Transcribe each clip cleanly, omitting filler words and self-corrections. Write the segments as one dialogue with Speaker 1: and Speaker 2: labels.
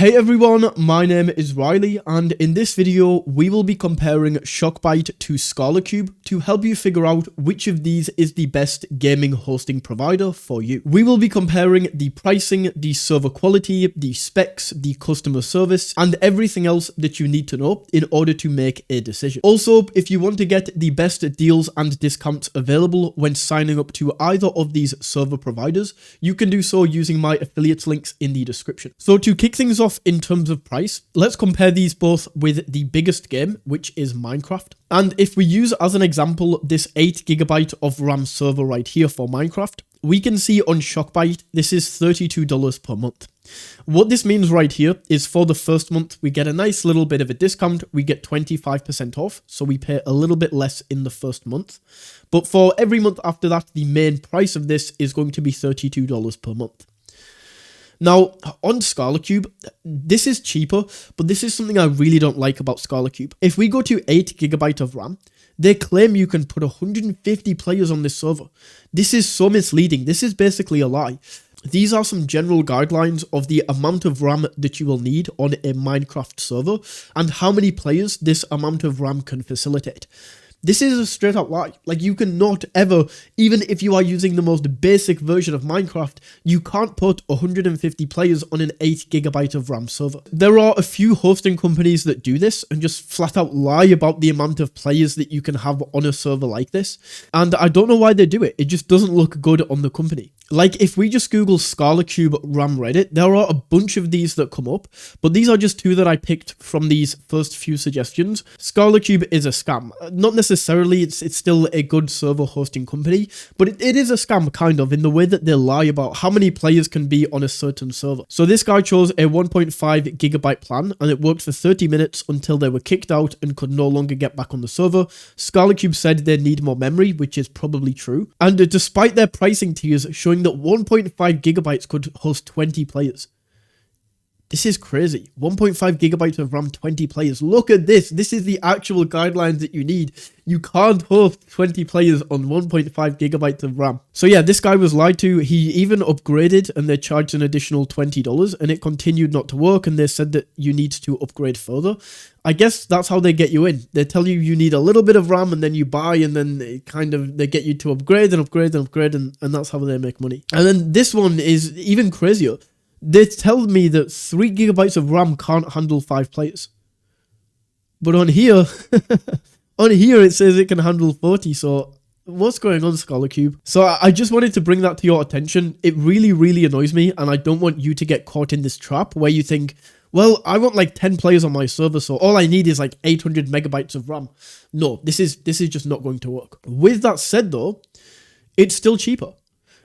Speaker 1: Hey everyone, my name is Riley, and in this video we will be comparing Shockbyte to ScalaCube to help you figure out which of these is the best gaming hosting provider for you. We will be comparing the pricing, the server quality, the specs, the customer service, and everything else that you need to know in order to make a decision. Also, if you want to get the best deals and discounts available when signing up to either of these server providers, you can do so using my affiliate links in the description. So to kick things off in terms of price, let's compare these both with the biggest game, which is Minecraft. And if we use as an example this 8GB of RAM server right here for Minecraft, we can see on Shockbyte this is $32 per month. What this means right here is for the first month we get a nice little bit of a discount, we get 25% off, so we pay a little bit less in the first month. But for every month after that, the main price of this is going to be $32 per month. Now, on ScalaCube, this is cheaper, but this is something I really don't like about ScalaCube. If we go to 8GB of RAM, they claim you can put 150 players on this server. This is so misleading. This is basically a lie. These are some general guidelines of the amount of RAM that you will need on a Minecraft server and how many players this amount of RAM can facilitate. This is a straight up lie. Like, you cannot ever, even if you are using the most basic version of Minecraft, you can't put 150 players on an 8GB of RAM server. There are a few hosting companies that do this and just flat out lie about the amount of players that you can have on a server like this. And I don't know why they do it. It just doesn't look good on the company. Like, if we just Google ScalaCube RAM Reddit, there are a bunch of these that come up, but these are just two that I picked from these first few suggestions. ScalaCube is a scam. Not necessarily, it's still a good server hosting company, but it is a scam kind of in the way that they lie about how many players can be on a certain server. So this guy chose a 1.5GB plan, and it worked for 30 minutes until they were kicked out and could no longer get back on the server. ScalaCube said they need more memory, which is probably true. And despite their pricing tiers showing that 1.5GB could host 20 players. This is crazy. 1.5GB of RAM, 20 players. Look at this. This is the actual guidelines that you need. You can't host 20 players on 1.5GB of RAM. So yeah, this guy was lied to. He even upgraded and they charged an additional $20 and it continued not to work, and they said that you need to upgrade further. I guess that's how they get you in. They tell you you need a little bit of RAM and then you buy, and then they get you to upgrade and upgrade and upgrade, and that's how they make money. And then this one is even crazier. They tell me that 3GB of RAM can't handle 5 players. But on here, it says it can handle 40, so what's going on, ScalaCube? So I just wanted to bring that to your attention. It really, really annoys me, and I don't want you to get caught in this trap where you think, well, I want like 10 players on my server, so all I need is like 800 megabytes of RAM. No, this is just not going to work. With that said though, it's still cheaper.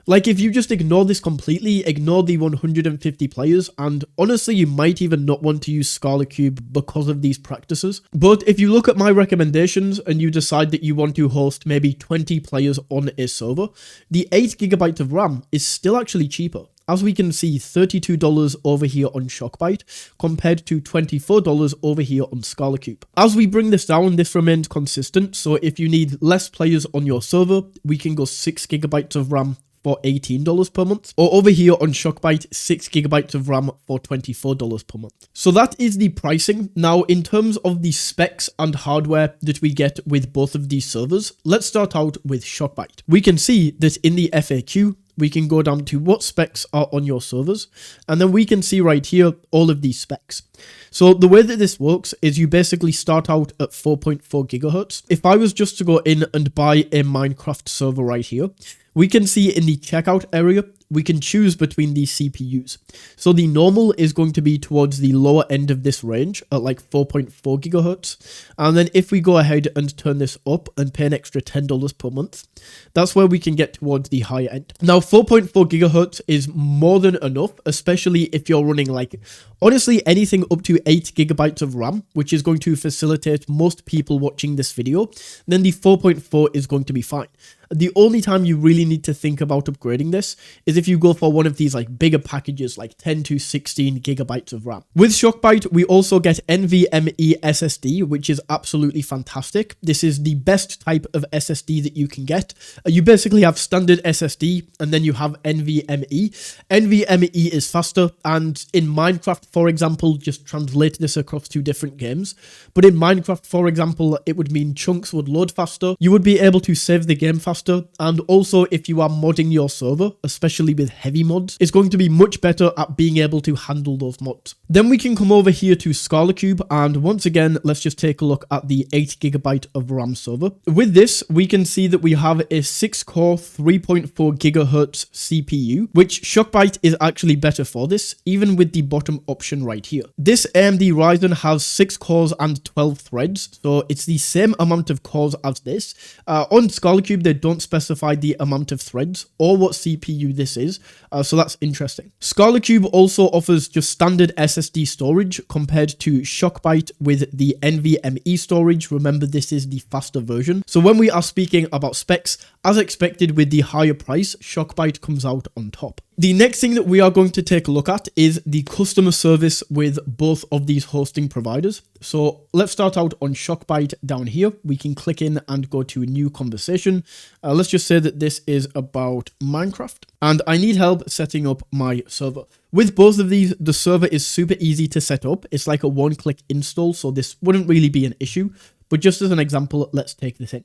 Speaker 1: Like, if you just ignore this completely, ignore the 150 players, and honestly, you might even not want to use ScalaCube because of these practices. But if you look at my recommendations and you decide that you want to host maybe 20 players on a server, the 8GB of RAM is still actually cheaper. As we can see, $32 over here on Shockbyte compared to $24 over here on ScalaCube. As we bring this down, this remains consistent. So if you need less players on your server, we can go 6GB of RAM for $18 per month, or over here on Shockbyte, 6GB of RAM for $24 per month. So that is the pricing. Now, in terms of the specs and hardware that we get with both of these servers, let's start out with Shockbyte. We can see that in the FAQ, we can go down to what specs are on your servers, and then we can see right here all of these specs. So the way that this works is you basically start out at 4.4 gigahertz. If I was just to go in and buy a Minecraft server right here, we can see in the checkout area, we can choose between these CPUs. So the normal is going to be towards the lower end of this range at like 4.4 gigahertz. And then if we go ahead and turn this up and pay an extra $10 per month, that's where we can get towards the higher end. Now, 4.4 gigahertz is more than enough, especially if you're running like, honestly, anything up to 8GB of RAM, which is going to facilitate most people watching this video, then the 4.4 is going to be fine. The only time you really need to think about upgrading this is if you go for one of these like bigger packages like 10 to 16 gigabytes of RAM. With Shockbyte, we also get NVMe SSD, which is absolutely fantastic. This is the best type of SSD that you can get. You basically have standard SSD and then you have NVMe. NVMe is faster, and in Minecraft, for example, just translate this across two different games. But in Minecraft, for example, it would mean chunks would load faster. You would be able to save the game faster, and also if you are modding your server, especially with heavy mods, it's going to be much better at being able to handle those mods. Then we can come over here to ScalaCube, and once again, let's just take a look at the 8 GB of RAM server. With this, we can see that we have a 6-core 3.4 GHz CPU, which Shockbyte is actually better for this, even with the bottom option right here. This AMD Ryzen has 6 cores and 12 threads, so it's the same amount of cores as this. On ScalaCube, they don't specify the amount of threads or what CPU this is, so that's interesting. ScalaCube also offers just standard SSD storage compared to Shockbyte with the NVMe storage. Remember, this is the faster version. So when we are speaking about specs, as expected with the higher price, Shockbyte comes out on top. The next thing that we are going to take a look at is the customer service with both of these hosting providers. So let's start out on Shockbyte down here. We can click in and go to a new conversation. Let's just say that this is about Minecraft and I need help setting up my server. With both of these, the server is super easy to set up. It's like a one-click install, so this wouldn't really be an issue. But just as an example, let's take this in.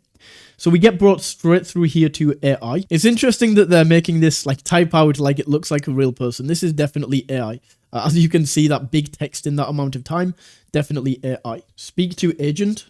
Speaker 1: So we get brought straight through here to AI. It's interesting that they're making this like type out like it looks like a real person. This is definitely AI. As you can see, that big text in that amount of time, definitely AI. Speak to agent.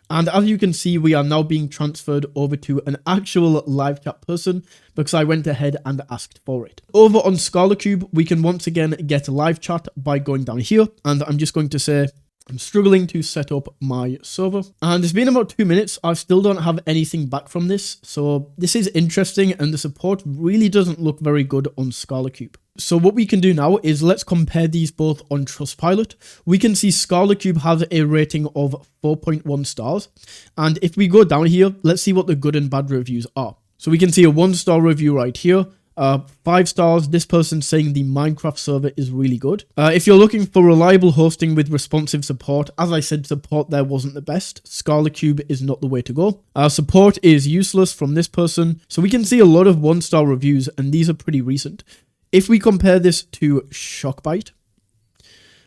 Speaker 1: And as you can see, we are now being transferred over to an actual live chat person because I went ahead and asked for it. Over on ScalaCube, we can once again get a live chat by going down here. And I'm just going to say, I'm struggling to set up my server, and it's been about 2 minutes. I still don't have anything back from this, so this is interesting, and the support really doesn't look very good on ScalaCube. So what we can do now is let's compare these both on Trustpilot. We can see ScalaCube has a rating of 4.1 stars, and if we go down here, let's see what the good and bad reviews are. So we can see a 1-star review right here. 5 stars, this person saying the Minecraft server is really good. If you're looking for reliable hosting with responsive support, as I said, support there wasn't the best. ScalaCube is not the way to go. Support is useless from this person. So we can see a lot of 1-star reviews, and these are pretty recent. If we compare this to Shockbyte,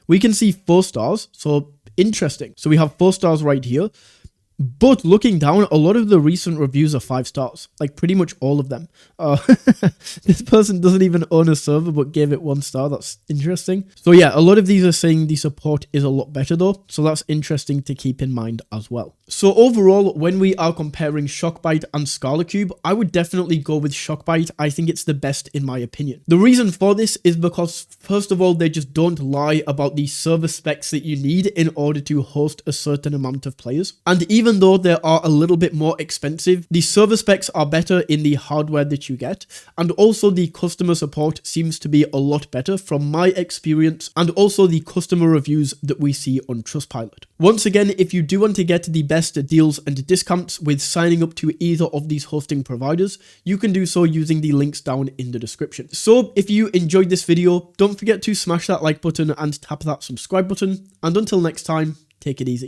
Speaker 1: we can see 4 stars. So interesting. So we have 4 stars right here. But looking down, a lot of the recent reviews are 5 stars, like pretty much all of them. This person doesn't even own a server, but gave it 1 star. That's interesting. So yeah, a lot of these are saying the support is a lot better though. So that's interesting to keep in mind as well. So overall, when we are comparing Shockbyte and ScalaCube, I would definitely go with Shockbyte. I think it's the best in my opinion. The reason for this is because, first of all, they just don't lie about the server specs that you need in order to host a certain amount of players. And even though they are a little bit more expensive, the server specs are better in the hardware that you get, and also the customer support seems to be a lot better from my experience, and also the customer reviews that we see on Trustpilot. Once again, if you do want to get the best deals and discounts with signing up to either of these hosting providers, you can do so using the links down in the description. So if you enjoyed this video, don't forget to smash that like button and tap that subscribe button, and until next time, take it easy.